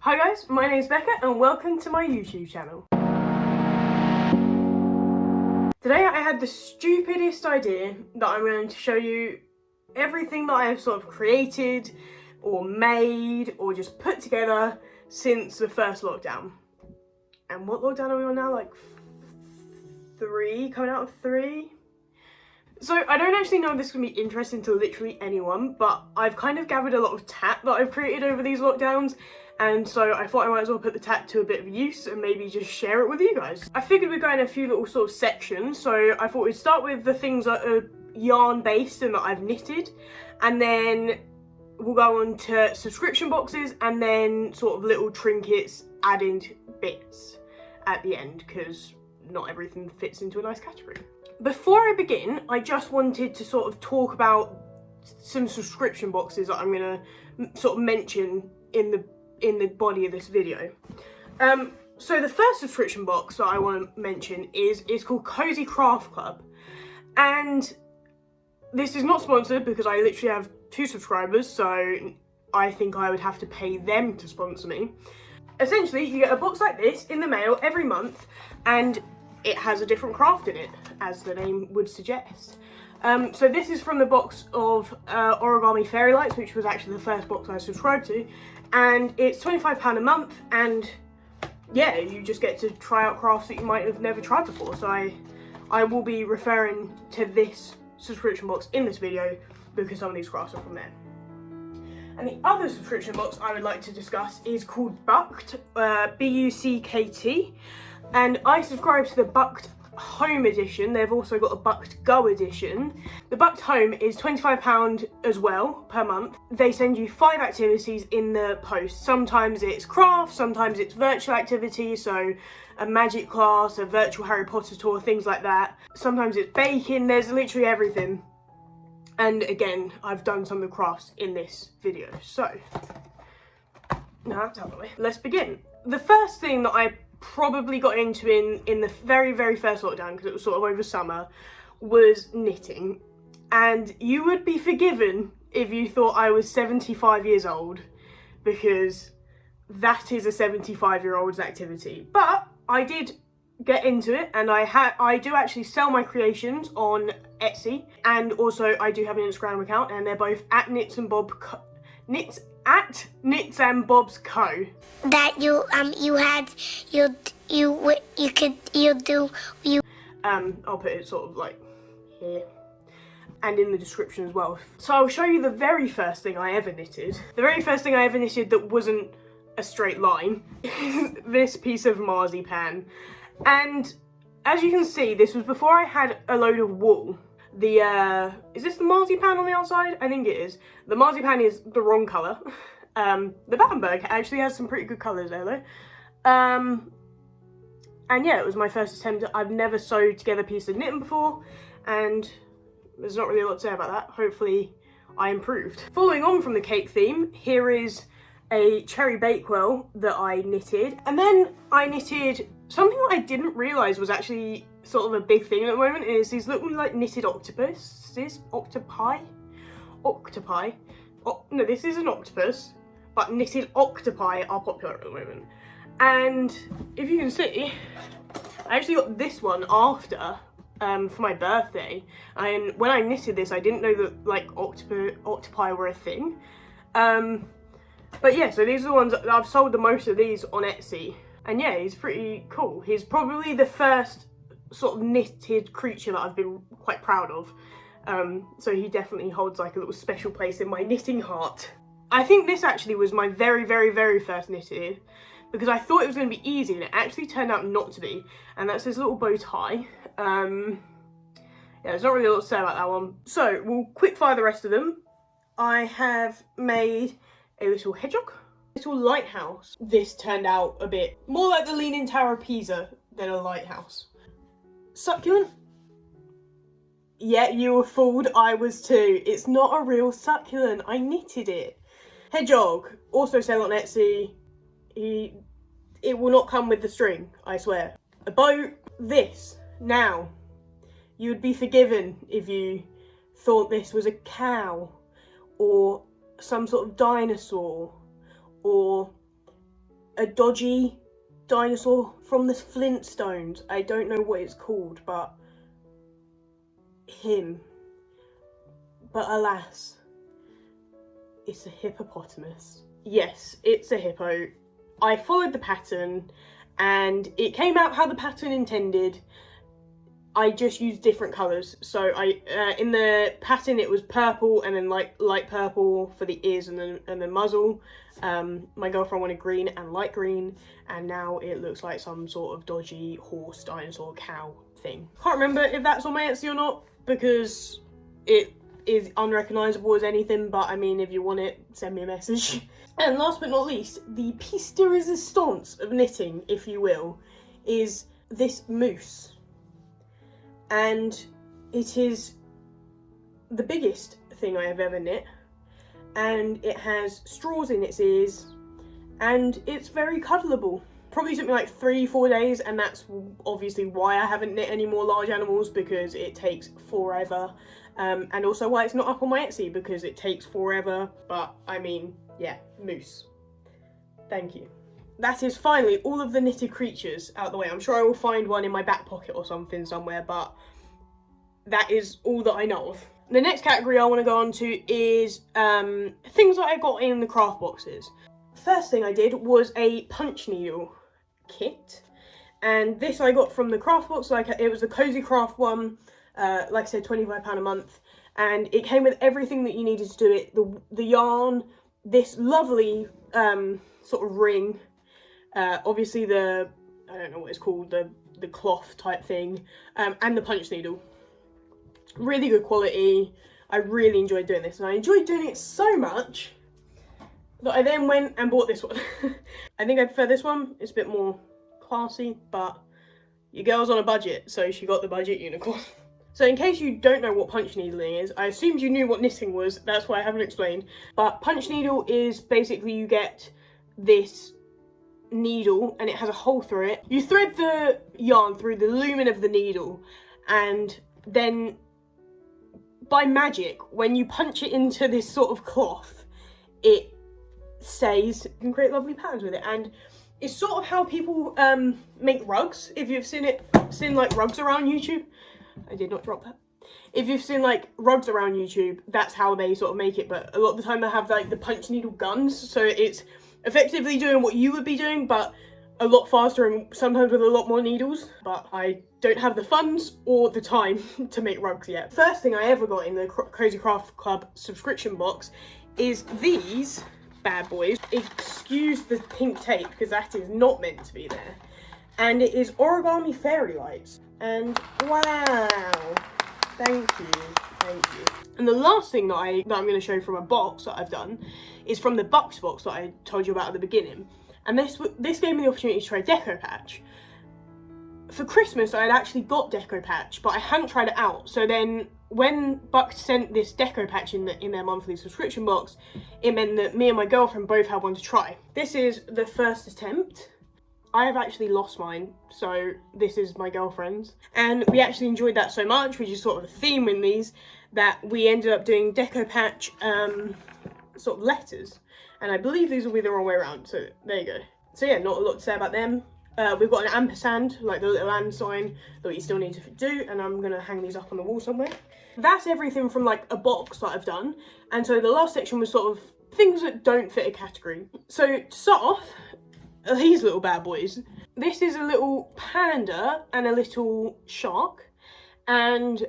Hi guys, my name's Becca and welcome to my YouTube channel. Today I had the stupidest idea that I'm going to show you everything that I have sort of created or made or just put together since the first lockdown. And what lockdown are we on now? Like 3, coming out of 3? So I don't actually know if this is going to be interesting to literally anyone, but I've kind of gathered a lot of tat that I've created over these lockdowns, and so I thought I might as well put the tat to a bit of use and maybe just share it with you guys. I figured we'd go in a few little sort of sections, so I thought we'd start with the things that are yarn based and that I've knitted, and then we'll go on to subscription boxes and then sort of little trinkets, added bits at the end, because not everything fits into a nice category. Before I begin, I just wanted to sort of talk about some subscription boxes that I'm going to sort of mention in the body of this video. So the first subscription box that I want to mention is called Cozy Craft Club, and this is not sponsored because I literally have 2 subscribers, so I think I would have to pay them to sponsor me. Essentially, you get a box like this in the mail every month, and it has a different craft in it, as the name would suggest. So this is from the box of Origami Fairy Lights, which was actually the first box I subscribed to, and it's £25 a month, and yeah, you just get to try out crafts that you might have never tried before. So I will be referring to this subscription box in this video because some of these crafts are from there. And the other subscription box I would like to discuss is called Bucked, B-U-C-K-T, and I subscribe to the Bucked Home edition. They've also got a Bucked Go edition. The Bucked Home is £25 as well per month. They send you 5 activities in the post. Sometimes it's craft, sometimes it's virtual activities, so a magic class, a virtual Harry Potter tour, things like that. Sometimes it's baking, there's literally everything. And again, I've done some of the crafts in this video. So, now that's out of the way. Let's begin. The first thing that I probably got into in the very first lockdown, because it was sort of over summer, was knitting. And you would be forgiven if you thought I was 75 years old, because that is a 75-year-old's activity. But I did get into it, and I do actually sell my creations on Etsy, and also I do have an Instagram account, and they're both at Knits and Bob's Co. That I'll put it sort of like here and in the description as well. So I'll show you the very first thing I ever knitted. The very first thing I ever knitted that wasn't a straight line is this piece of Marzipan. And as you can see, this was before I had a load of wool. Is this the Marzipan on the outside? I think it is. The Marzipan is the wrong colour. The Battenberg actually has some pretty good colours there though. And yeah, it was my first attempt. I've never sewed together a piece of knitting before, and there's not really a lot to say about that. Hopefully I improved. Following on from the cake theme, here is a cherry bakewell that I knitted, and then I knitted something that I didn't realise was actually sort of a big thing at the moment, is these little like knitted octopuses, octopi. No, this is an octopus, but knitted octopi are popular at the moment. And if you can see, I actually got this one after for my birthday, and when I knitted this I didn't know that like octopi were a thing. But yeah, so these are the ones that I've sold the most of these on Etsy, and yeah, he's pretty cool. He's probably the first sort of knitted creature that I've been quite proud of. So he definitely holds like a little special place in my knitting heart. I think this actually was my very first knitted, because I thought it was going to be easy, and it actually turned out not to be. And that's this little bow tie. Yeah, there's not really a lot to say about that one. So we'll quick fire the rest of them. I have made a little hedgehog, little lighthouse. This turned out a bit more like the Leaning Tower of Pisa than a lighthouse. Succulent. Yeah, you were fooled, I was too. It's not a real succulent, I knitted it. Hedgehog, also sell on Etsy. It will not come with the string, I swear. A boat, this. Now, you would be forgiven if you thought this was a cow, or some sort of dinosaur, or a dodgy dinosaur from the Flintstones. I don't know what it's called, but him. But alas, it's a hippopotamus. Yes, it's a hippo. I followed the pattern and it came out how the pattern intended. I just used different colours. So in the pattern it was purple and then light purple for the ears and the muzzle. My girlfriend wanted green and light green, and now it looks like some sort of dodgy horse, dinosaur, cow thing. Can't remember if that's on my Etsy or not because it is unrecognisable as anything, but I mean, if you want it, send me a message. And last but not least, the piece de resistance of knitting, if you will, is this moose. And it is the biggest thing I have ever knit, and it has straws in its ears, and it's very cuddleable. Probably took me like 3-4 days, and that's obviously why I haven't knit any more large animals, because it takes forever. And also why it's not up on my Etsy, because it takes forever. But I mean, yeah, moose. Thank you. That is finally all of the knitted creatures out the way. I'm sure I will find one in my back pocket or something somewhere, but that is all that I know of. The next category I want to go on to is things that I got in the craft boxes. First thing I did was a punch needle kit, and this I got from the craft box. Like, it was the Cozy Craft one, like I said, £25 a month, and it came with everything that you needed to do it. The yarn, this lovely sort of ring, obviously I don't know what it's called, the cloth type thing, and the punch needle. Really good quality. I really enjoyed doing this, and I enjoyed doing it so much that I then went and bought this one. I think I prefer this one. It's a bit more classy, but your girl's on a budget, so she got the budget unicorn. So in case you don't know what punch needling is, I assumed you knew what knitting was, that's why I haven't explained. But punch needle is basically you get this needle and it has a hole through it. You thread the yarn through the lumen of the needle, and then by magic, when you punch it into this sort of cloth, it stays. You can create lovely patterns with it, and it's sort of how people make rugs. If you've seen like rugs around YouTube, I did not drop that. If you've seen like rugs around YouTube, that's how they sort of make it. But a lot of the time they have like the punch needle guns, so it's effectively doing what you would be doing, but a lot faster and sometimes with a lot more needles. But I don't have the funds or the time to make rugs yet. First thing I ever got in the Cozy Craft Club subscription box is these bad boys. Excuse the pink tape, because that is not meant to be there. And it is origami fairy lights. And wow, thank you. And the last thing that I'm going to show from a box that I've done is from the Bucks box that I told you about at the beginning. And this gave me the opportunity to try Deco Patch. For Christmas, I had actually got Deco Patch, but I hadn't tried it out. So then when Bucks sent this Deco Patch in their monthly subscription box, it meant that me and my girlfriend both had one to try. This is the first attempt. I have actually lost mine, so this is my girlfriend's. And we actually enjoyed that so much, which is sort of a theme in these, that we ended up doing Deco Patch sort of letters. And I believe these will be the wrong way around, so there you go. So yeah, not a lot to say about them. We've got an ampersand, like the little and sign that you still need to do, and I'm gonna hang these up on the wall somewhere. That's everything from like a box that I've done. And so the last section was sort of things that don't fit a category. So to start off, these little bad boys. This is a little panda and a little shark, and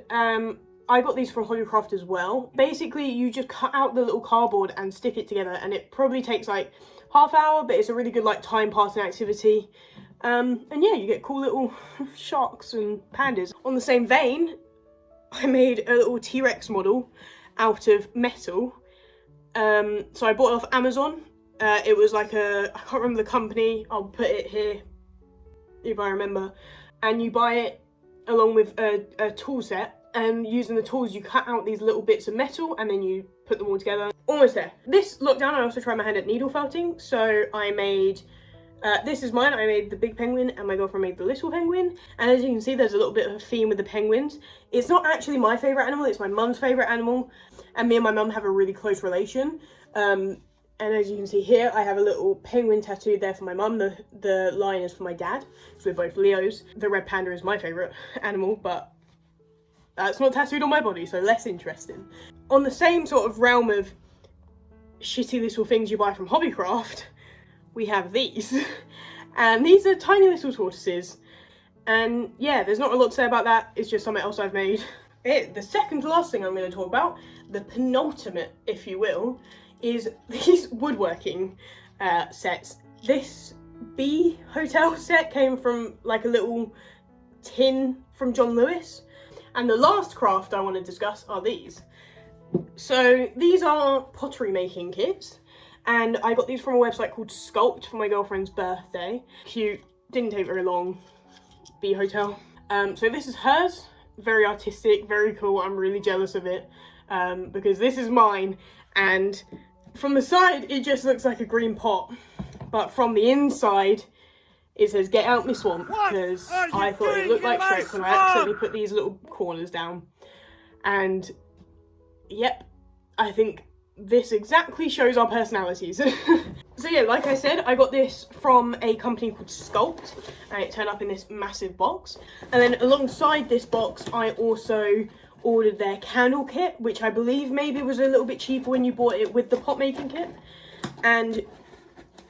I got these from Hobbycraft as well. Basically, you just cut out the little cardboard and stick it together, and it probably takes like half hour, but it's a really good like time passing activity. And yeah, you get cool little sharks and pandas. On the same vein, I made a little T-Rex model out of metal. So I bought it off Amazon. It was like I can't remember the company, I'll put it here if I remember. And you buy it along with a tool set, and using the tools you cut out these little bits of metal and then you put them all together. Almost there. This lockdown I also tried my hand at needle felting, so I made, this is mine, I made the big penguin and my girlfriend made the little penguin. And as you can see, there's a little bit of a theme with the penguins. It's not actually my favourite animal, it's my mum's favourite animal, and me and my mum have a really close relation. And as you can see here, I have a little penguin tattoo there for my mum. The lion is for my dad, so we're both Leos. The red panda is my favourite animal, but that's not tattooed on my body, so less interesting. On the same sort of realm of shitty little things you buy from Hobbycraft, we have these. And these are tiny little tortoises. And yeah, there's not a lot to say about that. It's just something else I've made. The second to last thing I'm going to talk about, the penultimate, if you will, is these woodworking sets. This bee hotel set came from like a little tin from John Lewis. And the last craft I want to discuss are these. So these are pottery making kits, and I got these from a website called Sculpt for my girlfriend's birthday. Cute, didn't take very long. Bee hotel. So this is hers, very artistic, very cool. I'm really jealous of it because this is mine, and from the side it just looks like a green pot, but from the inside it says "Get out me swamp" because I thought it looked like Shrek when I accidentally put these little corners down. And yep, I think this exactly shows our personalities. So yeah, like I said, I got this from a company called Sculpt, and it turned up in this massive box. And then alongside this box, I also ordered their candle kit, which I believe maybe was a little bit cheaper when you bought it with the pot making kit. And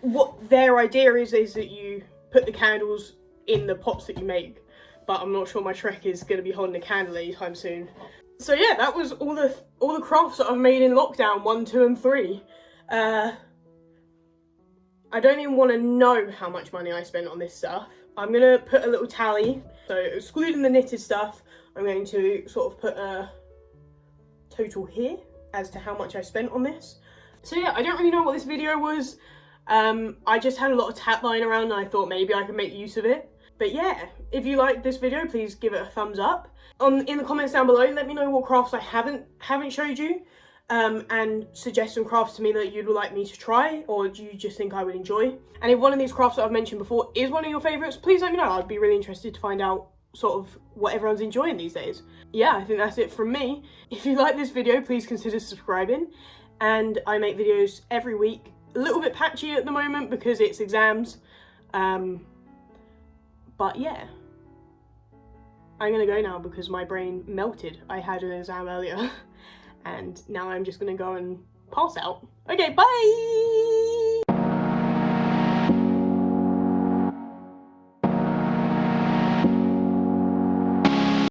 what their idea is that you put the candles in the pots that you make, but I'm not sure my Shrek is going to be holding a candle anytime soon. So yeah, that was all the crafts that I've made in lockdown 1, 2 and 3. I don't even want to know how much money I spent on this stuff. I'm going to put a little tally. So excluding the knitted stuff, I'm going to sort of put a total here as to how much I spent on this. So yeah, I don't really know what this video was. I just had a lot of tat lying around and I thought maybe I could make use of it. But yeah, if you liked this video, please give it a thumbs up. In the comments down below, let me know what crafts I haven't showed you, and suggest some crafts to me that you'd like me to try, or do you just think I would enjoy. And if one of these crafts that I've mentioned before is one of your favourites, please let me know. I'd be really interested to find out sort of what everyone's enjoying these days. Yeah, I think that's it from me. If you like this video, please consider subscribing. And I make videos every week. A little bit patchy at the moment because it's exams. But yeah. I'm gonna go now because my brain melted. I had an exam earlier and now I'm just gonna go and pass out. Okay, bye!